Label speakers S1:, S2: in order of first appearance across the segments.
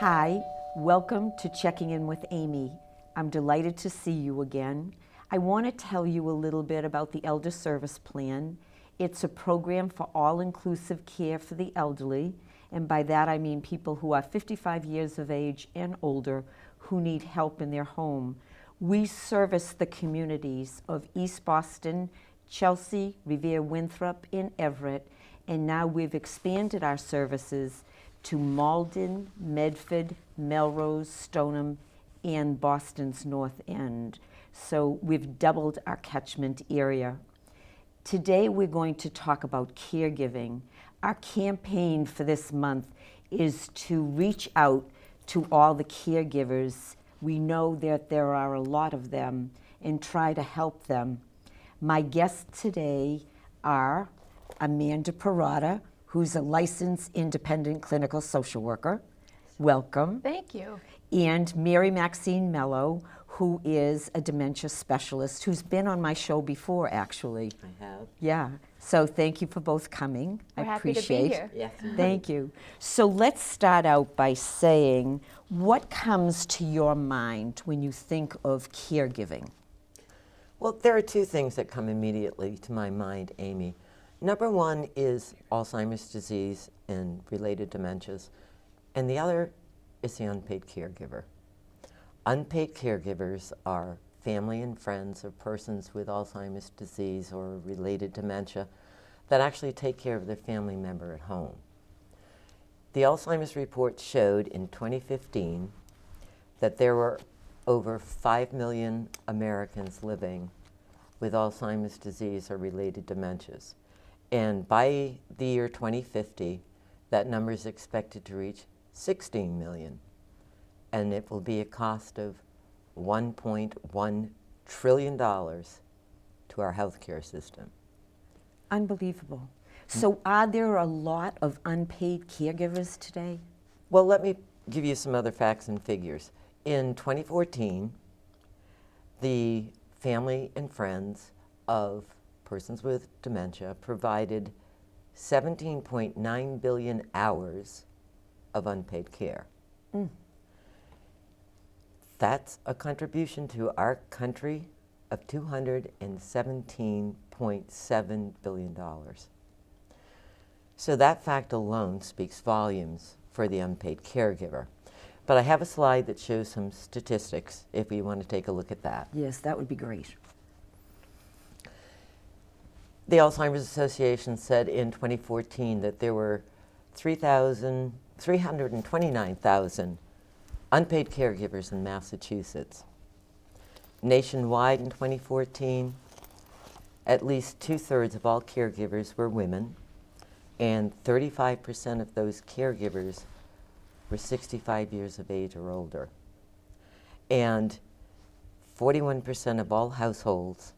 S1: Hi, welcome to Checking In with Amy. I'm delighted to see you again. I want to tell you a little bit about the Elder Service Plan. It's a program for all-inclusive care for the elderly, and by that I mean people who are 55 years of age and older who need help in their home. We service the communities of East Boston, Chelsea, Revere Winthrop, and Everett, and now we've expanded our services to Malden, Medford, Melrose, Stoneham, and Boston's North End. So we've doubled our catchment area. Today we're going to talk about caregiving. Our campaign for this month is to reach out to all the caregivers. We know that there are a lot of them and try to help them. My guests today are Amanda Pirrotta, who's a licensed independent clinical social worker. Welcome.
S2: Thank you.
S1: And Maxine Mello, who is a dementia specialist, who's been on my show before, actually.
S3: I have.
S1: Yeah. So thank you for both coming.
S2: We're
S1: I
S2: happy
S1: appreciate.
S2: to be here.
S3: Yes.
S1: Thank you. So let's start out by saying, what comes to your mind when you think of caregiving?
S3: Well, there are two things that come immediately to my mind, Amy. Number one is Alzheimer's disease and related dementias, and the other is the unpaid caregiver. Unpaid caregivers are family and friends of persons with Alzheimer's disease or related dementia that actually take care of their family member at home. The Alzheimer's report showed in 2015 that there were over 5 million Americans living with Alzheimer's disease or related dementias. And by the year 2050, that number is expected to reach 16 million. And it will be a cost of $1.1 trillion to our healthcare system.
S1: Unbelievable. So are there a lot of unpaid caregivers today?
S3: Well, let me give you some other facts and figures. In 2014, the family and friends of persons with dementia provided 17.9 billion hours of unpaid care. That's a contribution to our country of $217.7 billion. So that fact alone speaks volumes for the unpaid caregiver. But I have a slide that shows some statistics if we want to take a look at that.
S1: Yes, that would be great.
S3: The Alzheimer's Association said in 2014 that there were 329,000 unpaid caregivers in Massachusetts. Nationwide in 2014, at least 2/3 of all caregivers were women, and 35% of those caregivers were 65 years of age or older. And 41% of all households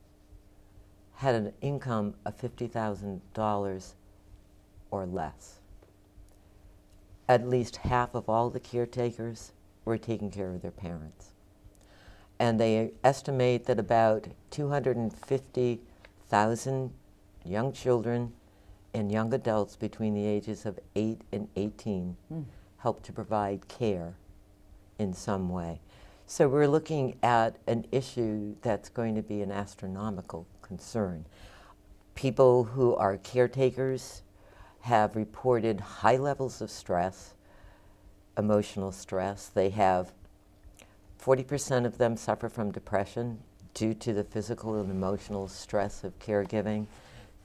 S3: had an income of $50,000 or less. At least half of all the caretakers were taking care of their parents. And they estimate that about 250,000 young children and young adults between the ages of 8 and 18 help to provide care in some way. So we're looking at an issue that's going to be an astronomical concern. People who are caretakers have reported high levels of stress, emotional stress. They have 40% of them suffer from depression due to the physical and emotional stress of caregiving.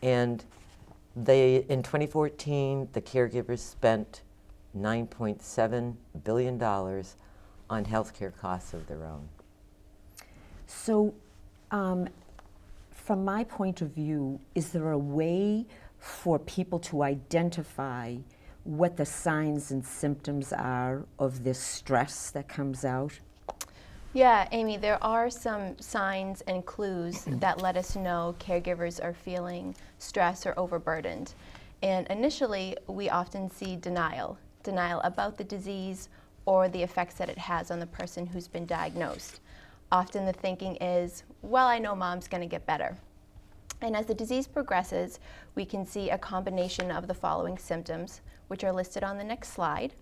S3: And in 2014, the caregivers spent $9.7 billion on healthcare costs of their own.
S1: So, from my point of view, is there a way for people to identify what the signs and symptoms are of this stress that comes out?
S2: Yeah, Amy, there are some signs and clues that let us know caregivers are feeling stressed or overburdened. And initially, we often see denial about the disease or the effects that it has on the person who's been diagnosed. Often the thinking is, well, I know mom's going to get better. And as the disease progresses, we can see a combination of the following symptoms, which are listed on the next slide.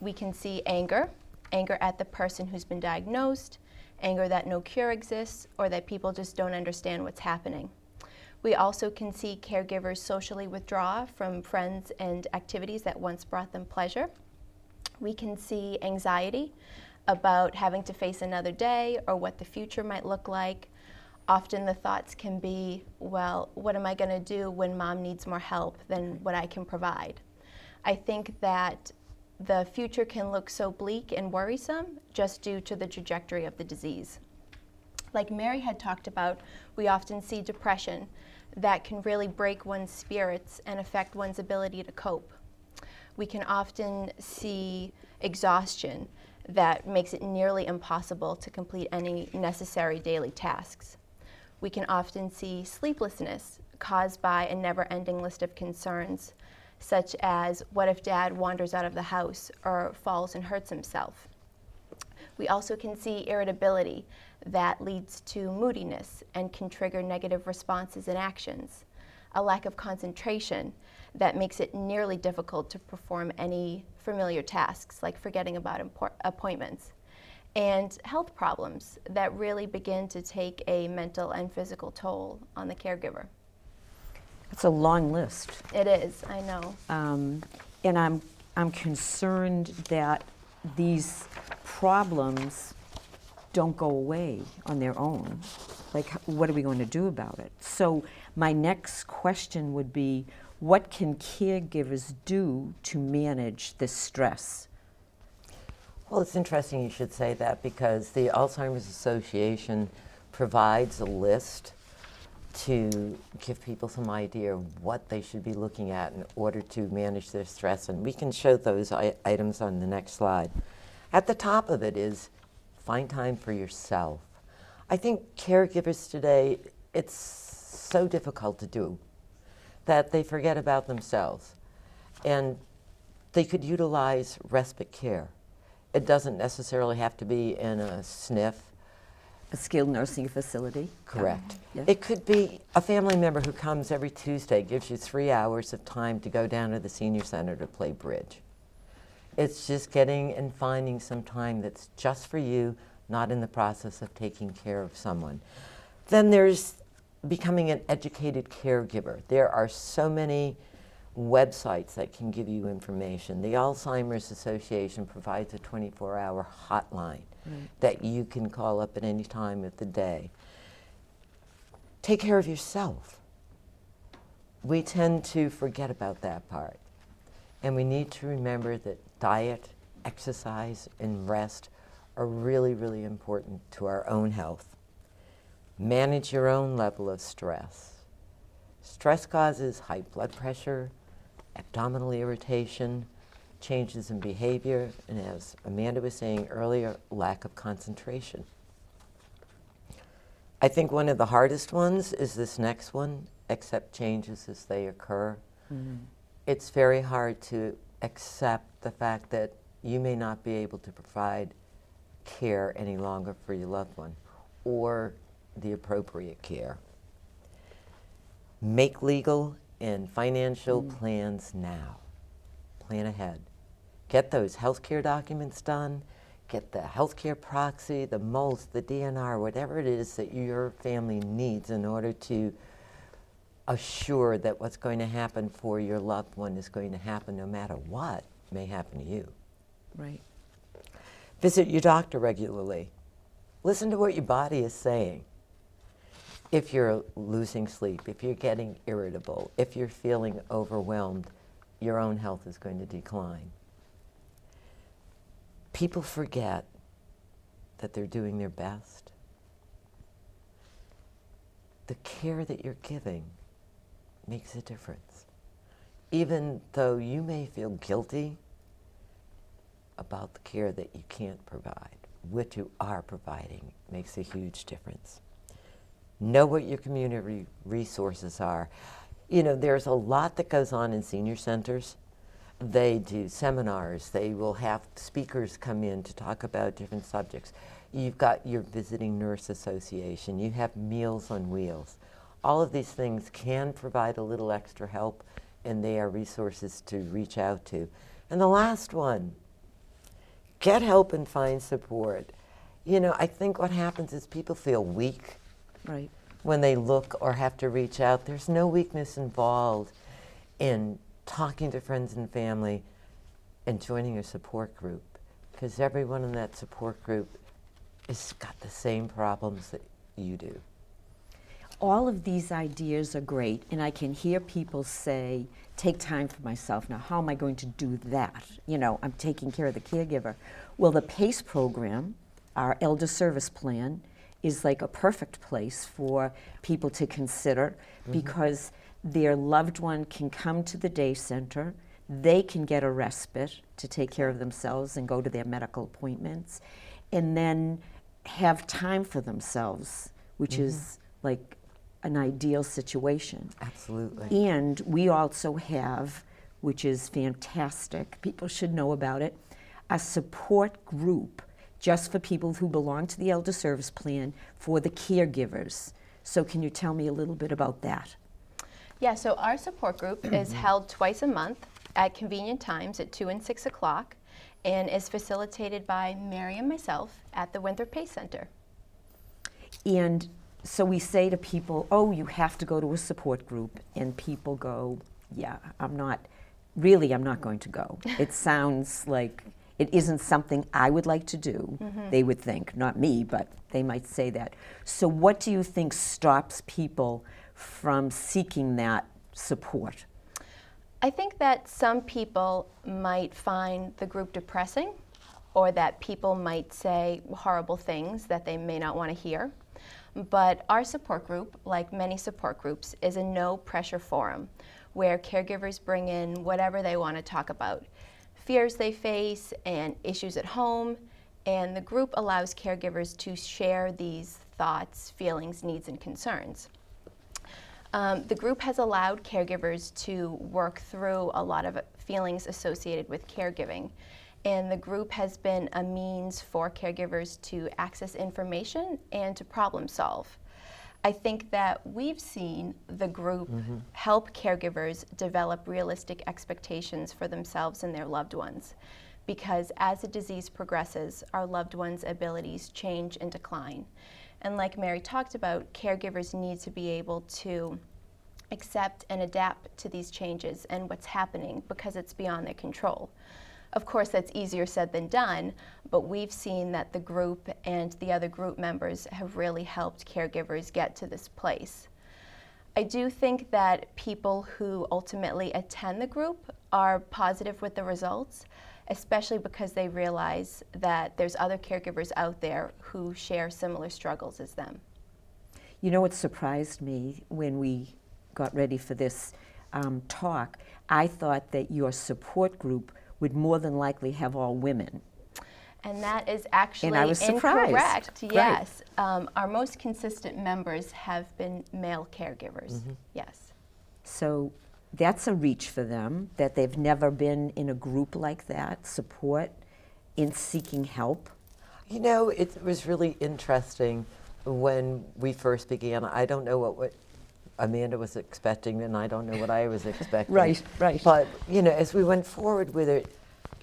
S2: We can see anger at the person who's been diagnosed, anger that no cure exists, or that people just don't understand what's happening. We also can see caregivers socially withdraw from friends and activities that once brought them pleasure. We can see anxiety about having to face another day or what the future might look like. Often the thoughts can be, well, what am I going to do when mom needs more help than what I can provide? I think that the future can look so bleak and worrisome just due to the trajectory of the disease. Like Mary had talked about, we often see depression that can really break one's spirits and affect one's ability to cope. We can often see exhaustion that makes it nearly impossible to complete any necessary daily tasks. We can often see sleeplessness caused by a never-ending list of concerns, such as what if dad wanders out of the house or falls and hurts himself. We also can see irritability that leads to moodiness and can trigger negative responses and actions, a lack of concentration that makes it nearly difficult to perform any familiar tasks like forgetting about appointments, and health problems that really begin to take a mental and physical toll on the caregiver.
S1: That's a long list.
S2: It is, I know.
S1: And I'm concerned that these problems don't go away on their own. Like, what are we going to do about it? So my next question would be, what can caregivers do to manage this stress?
S3: Well, it's interesting you should say that, because the Alzheimer's Association provides a list to give people some idea of what they should be looking at in order to manage their stress. And we can show those items on the next slide. At the top of it is find time for yourself. I think caregivers today, it's so difficult to do that they forget about themselves. And they could utilize respite care. It doesn't necessarily have to be in a SNF.
S1: A skilled nursing facility?
S3: Correct.
S1: Yes.
S3: It could be a family member who comes every Tuesday, gives you 3 hours of time to go down to the senior center to play bridge. It's just getting and finding some time that's just for you, not in the process of taking care of someone. Then there's becoming an educated caregiver. There are so many websites that can give you information. The Alzheimer's Association provides a 24-hour hotline that you can call up at any time of the day. Take care of yourself. We tend to forget about that part. And we need to remember that diet, exercise, and rest are really, really important to our own health. Manage your own level of stress. Stress causes high blood pressure, abdominal irritation, changes in behavior, and as Amanda was saying earlier, lack of concentration. I think one of the hardest ones is this next one, accept changes as they occur. Mm-hmm. It's very hard to accept the fact that you may not be able to provide care any longer for your loved one, or the appropriate care. Make legal and financial plans now. Plan ahead. Get those healthcare documents done. Get the healthcare proxy, the MOLS, the DNR, whatever it is that your family needs in order to assure that what's going to happen for your loved one is going to happen no matter what may happen to you.
S1: Right.
S3: Visit your doctor regularly. Listen to what your body is saying. If you're losing sleep, if you're getting irritable, if you're feeling overwhelmed, your own health is going to decline. People forget that they're doing their best. The care that you're giving makes a difference. Even though you may feel guilty about the care that you can't provide, what you are providing makes a huge difference. Know what your community resources are. You know, there's a lot that goes on in senior centers. They do seminars. They will have speakers come in to talk about different subjects. You've got your visiting nurse association. You have Meals on Wheels. All of these things can provide a little extra help, and they are resources to reach out to. And the last one, get help and find support. You know, I think what happens is people feel weak
S1: Right.
S3: when they look or have to reach out. There's no weakness involved in talking to friends and family and joining a support group, because everyone in that support group has got the same problems that you do.
S1: All of these ideas are great, and I can hear people say, take time for myself. Now, how am I going to do that? You know, I'm taking care of the caregiver. Well, the PACE program, our elder service plan, is like a perfect place for people to consider because their loved one can come to the day center, they can get a respite to take care of themselves and go to their medical appointments, and then have time for themselves, which is like an ideal situation.
S3: Absolutely.
S1: And we also have, which is fantastic, people should know about it, a support group just for people who belong to the Elder Service Plan for the caregivers. So can you tell me a little bit about that?
S2: Yeah, so our support group is held twice a month at convenient times at 2 and 6 o'clock and is facilitated by Mary and myself at the Winthrop PACE Center.
S1: And so we say to people, oh, you have to go to a support group, and people go, yeah, I'm not going to go. It sounds like it isn't something I would like to do, they would think, not me, but they might say that. So what do you think stops people from seeking that support?
S2: I think that some people might find the group depressing, or that people might say horrible things that they may not want to hear. But our support group, like many support groups, is a no-pressure forum where caregivers bring in whatever they want to talk about, fears they face and issues at home, and the group allows caregivers to share these thoughts, feelings, needs, and concerns. The group has allowed caregivers to work through a lot of feelings associated with caregiving, and the group has been a means for caregivers to access information and to problem solve. I think that we've seen the group help caregivers develop realistic expectations for themselves and their loved ones, because as the disease progresses, our loved ones' abilities change and decline. And like Mary talked about, caregivers need to be able to accept and adapt to these changes and what's happening because it's beyond their control. Of course, that's easier said than done, but we've seen that the group and the other group members have really helped caregivers get to this place. I do think that people who ultimately attend the group are positive with the results, especially because they realize that there's other caregivers out there who share similar struggles as them.
S1: You know, it surprised me when we got ready for this talk. I thought that your support group would more than likely have all women.
S2: And that is actually
S1: And I was surprised.
S2: incorrect.
S1: Right.
S2: Yes. Our most consistent members have been male caregivers. Yes.
S1: So that's a reach for them, that they've never been in a group like that, support in seeking help.
S3: You know, it was really interesting when we first began. I don't know what Amanda was expecting, and I don't know what I was expecting.
S1: Right.
S3: But, you know, as we went forward with it,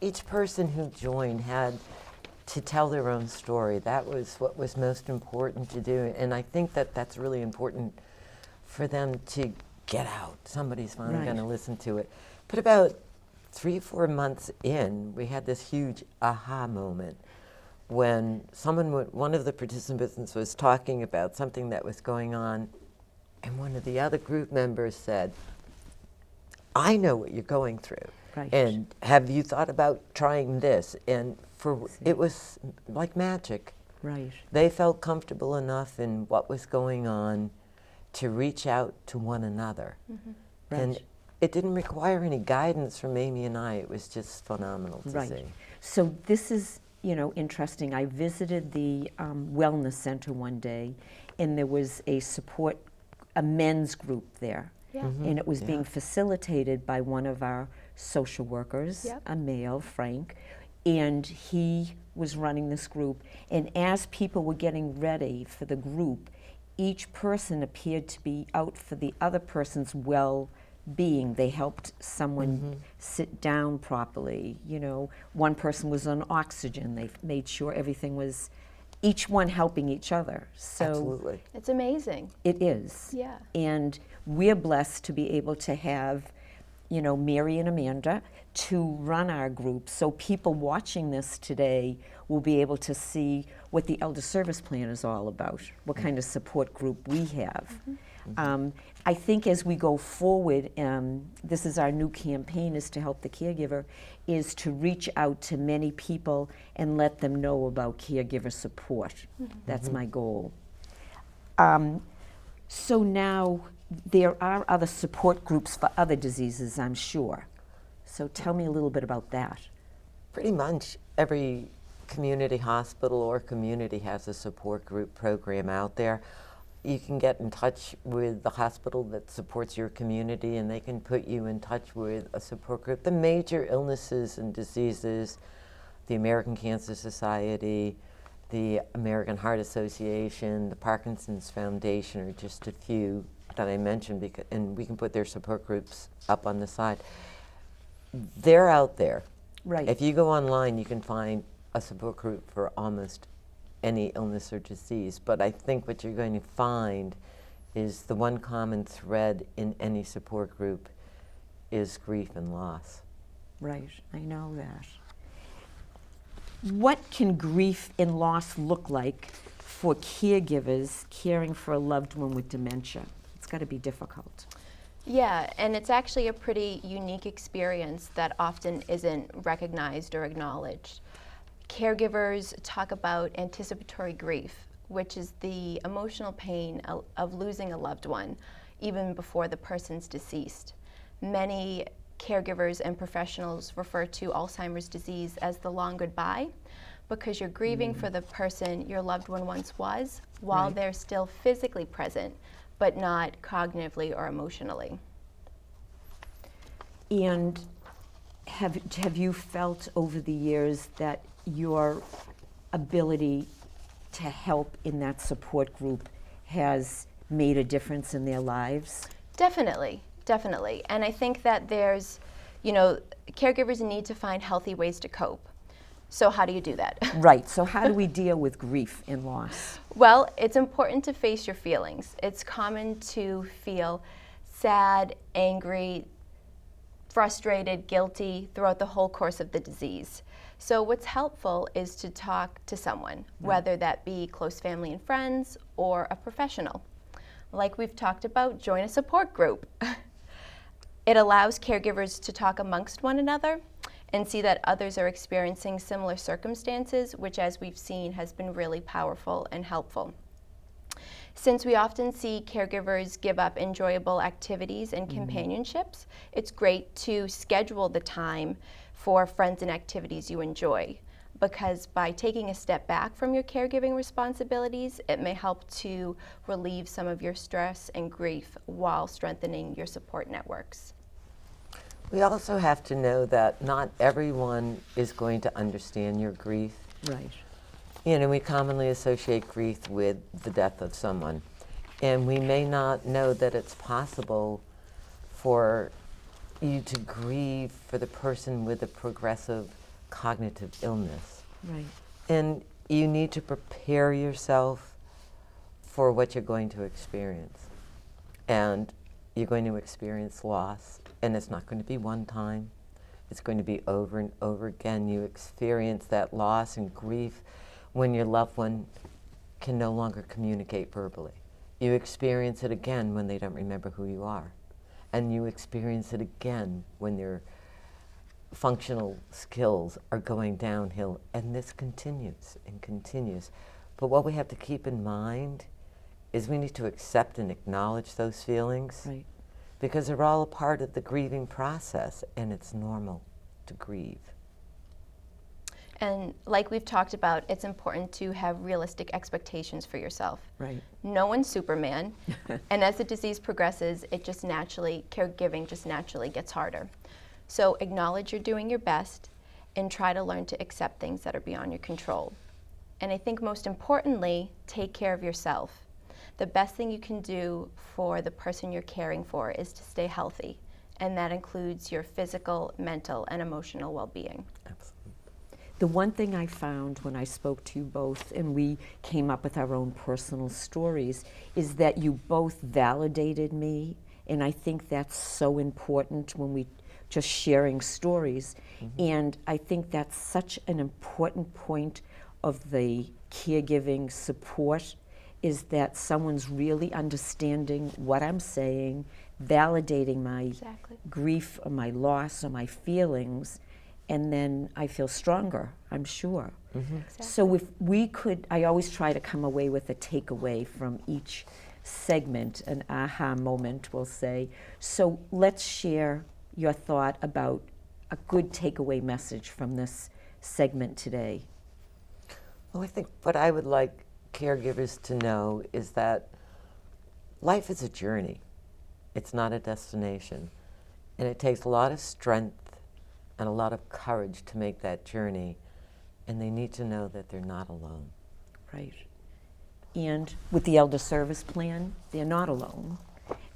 S3: each person who joined had to tell their own story. That was what was most important to do. And I think that that's really important for them to get out. Somebody's finally
S1: Right.
S3: going to listen to it. But about 3 or 4 months in, we had this huge aha moment when one of the participants was talking about something that was going on, and one of the other group members said, I know what you're going through.
S1: Right.
S3: And have you thought about trying this? And it was like magic.
S1: Right.
S3: They felt comfortable enough in what was going on to reach out to one another. And
S1: Right.
S3: it didn't require any guidance from Amy and I. It was just phenomenal to
S1: Right.
S3: see.
S1: So this is, you know, interesting. I visited the wellness center one day, and there was a men's group there.
S2: Yeah.
S1: And it was being facilitated by one of our social workers,
S2: Yep.
S1: a male, Frank, and he was running this group. And as people were getting ready for the group, each person appeared to be out for the other person's being. They helped someone sit down properly. You know, one person was on oxygen. They made sure everything was, each one helping each other. So
S3: Absolutely.
S2: It's amazing.
S1: it is.
S2: Yeah.
S1: And we're blessed to be able to have, you know, Mary and Amanda to run our group. So people watching this today will be able to see what the Elder Service Plan is all about, what kind of support group we have. I think as we go forward, this is our new campaign, is to help the caregiver, is to reach out to many people and let them know about caregiver support. That's my goal. So now there are other support groups for other diseases, I'm sure. So tell me a little bit about that.
S3: Pretty much every community hospital or community has a support group program out there. You can get in touch with the hospital that supports your community, and they can put you in touch with a support group. The major illnesses and diseases, the American Cancer Society, the American Heart Association, the Parkinson's Foundation are just a few that I mentioned, and we can put their support groups up on the side. They're out there.
S1: Right.
S3: If you go online, you can find a support group for almost any illness or disease. But I think what you're going to find is the one common thread in any support group is grief and loss.
S1: Right, I know that. What can grief and loss look like for caregivers caring for a loved one with dementia? It's got to be difficult.
S2: Yeah, and it's actually a pretty unique experience that often isn't recognized or acknowledged. Caregivers talk about anticipatory grief, which is the emotional pain of losing a loved one, even before the person's deceased. Many caregivers and professionals refer to Alzheimer's disease as the long goodbye, because you're grieving for the person your loved one once was, while
S1: Right.
S2: they're still physically present, but not cognitively or emotionally.
S1: And have you felt over the years that your ability to help in that support group has made a difference in their lives?
S2: Definitely, definitely. And I think that there's, you know, caregivers need to find healthy ways to cope. So how do you do that?
S1: Right, so how do we deal with grief and loss?
S2: Well, it's important to face your feelings. It's common to feel sad, angry, frustrated, guilty throughout the whole course of the disease. So what's helpful is to talk to someone, whether that be close family and friends or a professional. Like we've talked about, join a support group. It allows caregivers to talk amongst one another and see that others are experiencing similar circumstances, which, as we've seen, has been really powerful and helpful. Since we often see caregivers give up enjoyable activities and companionships, it's great to schedule the time for friends and activities you enjoy, because by taking a step back from your caregiving responsibilities, it may help to relieve some of your stress and grief while strengthening your support networks.
S3: We also have to know that not everyone is going to understand your grief.
S1: Right.
S3: You know, we commonly associate grief with the death of someone, and we may not know that it's possible for you to grieve for the person with a progressive cognitive illness.
S1: Right.
S3: And you need to prepare yourself for what you're going to experience. And you're going to experience loss, and it's not going to be one time. It's going to be over and over again. You experience that loss and grief when your loved one can no longer communicate verbally. You experience it again when they don't remember who you are. And you experience it again when their functional skills are going downhill. And this continues and continues. But what we have to keep in mind is we need to accept and acknowledge those feelings.
S1: Right.
S3: Because they're all a part of the grieving process, and it's normal to grieve.
S2: And like we've talked about, it's important to have realistic expectations for yourself.
S1: Right.
S2: No one's Superman, and as the disease progresses, caregiving just naturally gets harder. So acknowledge you're doing your best and try to learn to accept things that are beyond your control. And I think most importantly, take care of yourself. The best thing you can do for the person you're caring for is to stay healthy and that includes your physical, mental, and emotional well-being.
S3: Absolutely.
S1: The one thing I found when I spoke to you both, and we came up with our own personal stories, is that you both validated me, and I think that's so important when we just sharing stories. And I think that's such an important point of the caregiving support, is that someone's really understanding what I'm saying, validating my
S2: Exactly.
S1: grief or my loss or my feelings, and then I feel stronger, I'm sure. So if we could, I always try to come away with a takeaway from each segment, an aha moment, we'll say. So let's share your thought about a good takeaway message from this segment today.
S3: Well, I think what I would like caregivers to know is that life is a journey. It's not a destination. And it takes a lot of strength and a lot of courage to make that journey. And they need to know that they're not alone.
S1: Right. And with the Elder Service Plan, they're not alone.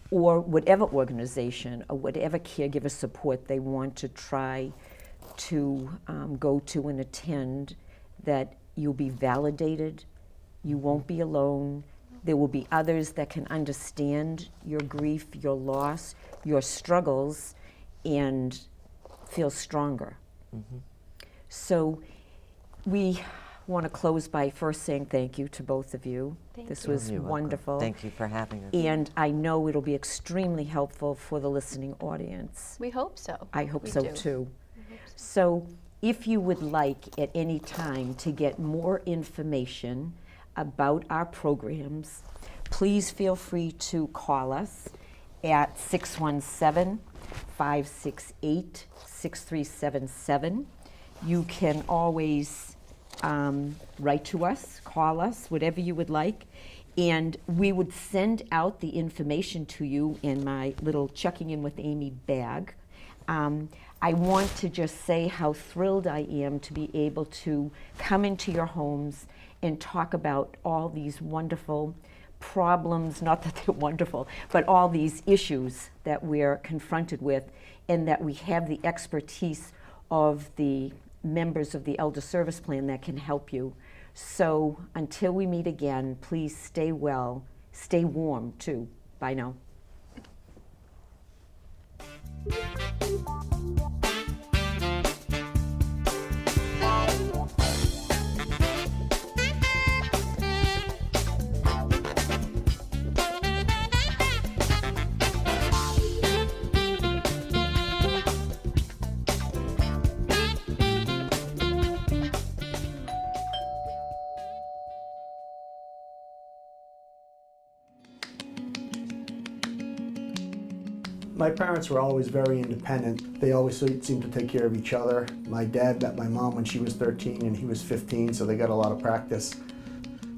S1: Or whatever organization or whatever caregiver support they want to try to go to and attend, that you'll be validated, you won't be alone, there will be others that can understand your grief, your loss, your struggles, and feel stronger. So we want to close by first saying thank you to both of you. This was
S3: You're welcome.
S1: wonderful.
S3: Thank you for having us.
S1: And I know it'll be extremely helpful for the listening audience.
S2: We hope so.
S1: I hope
S2: We
S1: so
S2: do.
S1: too. So if you would like at any time to get more information about our programs, please feel free to call us at 617-568-6377. You can always write to us, call us, whatever you would like, and we would send out the information to you in my little Checking In with Amy bag. I want to just say how thrilled I am to be able to come into your homes and talk about all these wonderful problems, not that they're wonderful, but all these issues that we're confronted with, and that we have the expertise of the members of the Elder Service Plan that can help you. So until we meet again, please stay well, stay warm too. Bye now.
S4: My parents were always very independent. They always seemed to take care of each other. My dad met my mom when she was 13 and he was 15, so they got a lot of practice.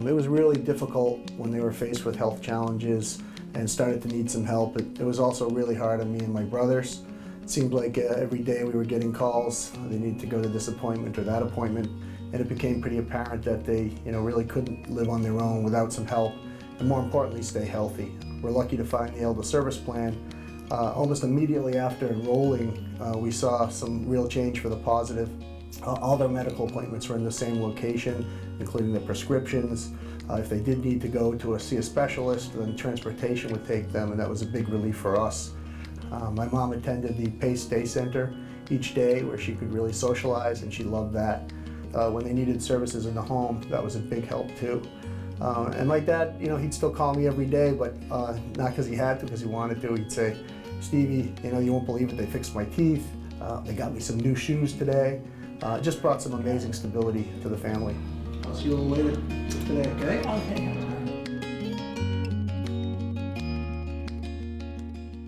S4: It was really difficult when they were faced with health challenges and started to need some help. It was also really hard on me and my brothers. It seemed like every day we were getting calls. They needed to go to this appointment or that appointment, and it became pretty apparent that they really couldn't live on their own without some help, and more importantly, stay healthy. We're lucky to find the Elder Service Plan. Almost immediately after enrolling, we saw some real change for the positive. All their medical appointments were in the same location, including the prescriptions. If they did need to go to see a specialist, then transportation would take them, and that was a big relief for us. My mom attended the PACE Day Center each day where she could really socialize, and she loved that. When they needed services in the home, that was a big help too. And my dad, he'd still call me every day, but not because he had to, because he wanted to. He'd say, "Stevie, you won't believe it, they fixed my teeth. They got me some new shoes today." Just brought some amazing stability to the family. I'll see you a little later today, okay?
S1: Okay.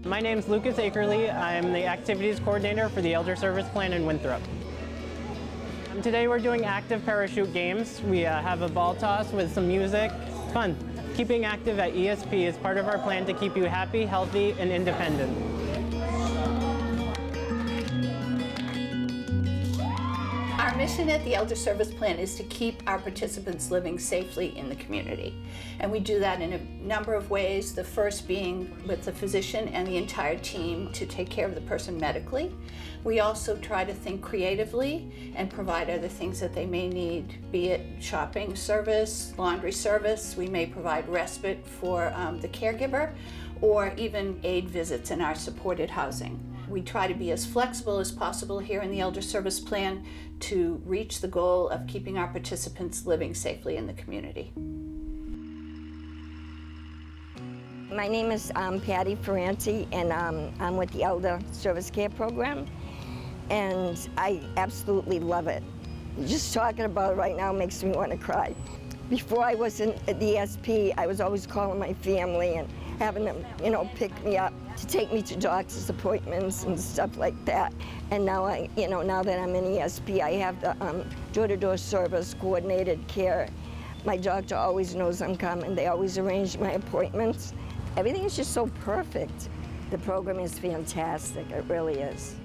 S5: My name's Lucas Akerley. I'm the activities coordinator for the Elder Service Plan in Winthrop. Today we're doing active parachute games. We have a ball toss with some music. It's fun. Keeping active at ESP is part of our plan to keep you happy, healthy, and independent.
S6: Our mission at the Elder Service Plan is to keep our participants living safely in the community. And we do that in a number of ways, the first being with the physician and the entire team to take care of the person medically. We also try to think creatively and provide other things that they may need, be it shopping service, laundry service. We may provide respite for the caregiver, or even aid visits in our supported housing. We try to be as flexible as possible here in the Elder Service Plan to reach the goal of keeping our participants living safely in the community.
S7: My name is Patty Ferranti, and I'm with the Elder Service Care Program, and I absolutely love it. Just talking about it right now makes me want to cry. Before I was in the SP, I was always calling my family and having them, pick me up to take me to doctor's appointments and stuff like that. And now now that I'm in ESP, I have the door-to-door service, coordinated care. My doctor always knows I'm coming. They always arrange my appointments. Everything is just so perfect. The program is fantastic, it really is.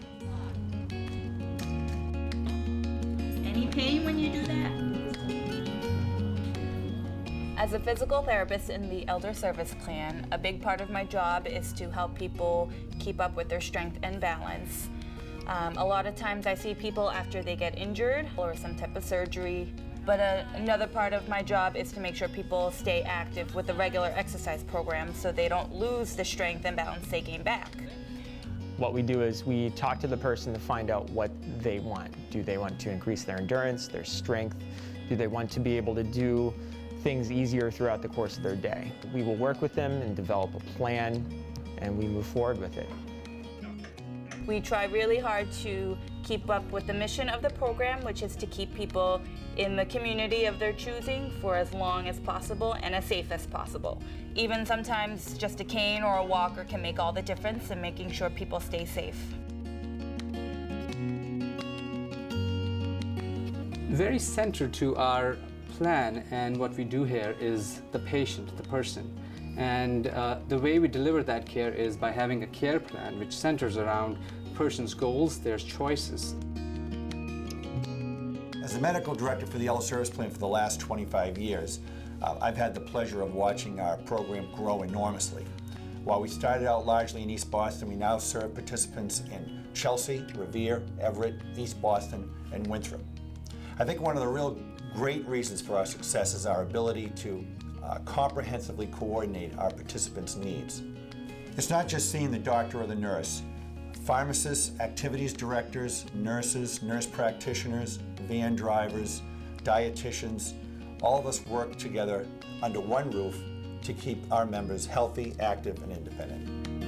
S8: Any pain when you do that?
S9: As a physical therapist in the Elder Service Plan, a big part of my job is to help people keep up with their strength and balance. A lot of times I see people after they get injured or some type of surgery, but another part of my job is to make sure people stay active with a regular exercise program so they don't lose the strength and balance they gain back.
S10: What we do is we talk to the person to find out what they want. Do they want to increase their endurance, their strength? Do they want to be able to do things easier throughout the course of their day? We will work with them and develop a plan, and we move forward with it.
S9: We try really hard to keep up with the mission of the program, which is to keep people in the community of their choosing for as long as possible and as safe as possible. Even sometimes just a cane or a walker can make all the difference in making sure people stay safe.
S11: Very central to our plan and what we do here is the patient, the person. And the way we deliver that care is by having a care plan which centers around the person's goals, their choices.
S12: As the medical director for the Elder Service Plan for the last 25 years, I've had the pleasure of watching our program grow enormously. While we started out largely in East Boston, we now serve participants in Chelsea, Revere, Everett, East Boston, and Winthrop. I think one of the real great reasons for our success is our ability to comprehensively coordinate our participants' needs. It's not just seeing the doctor or the nurse. Pharmacists, activities directors, nurses, nurse practitioners, van drivers, dietitians, all of us work together under one roof to keep our members healthy, active, and independent.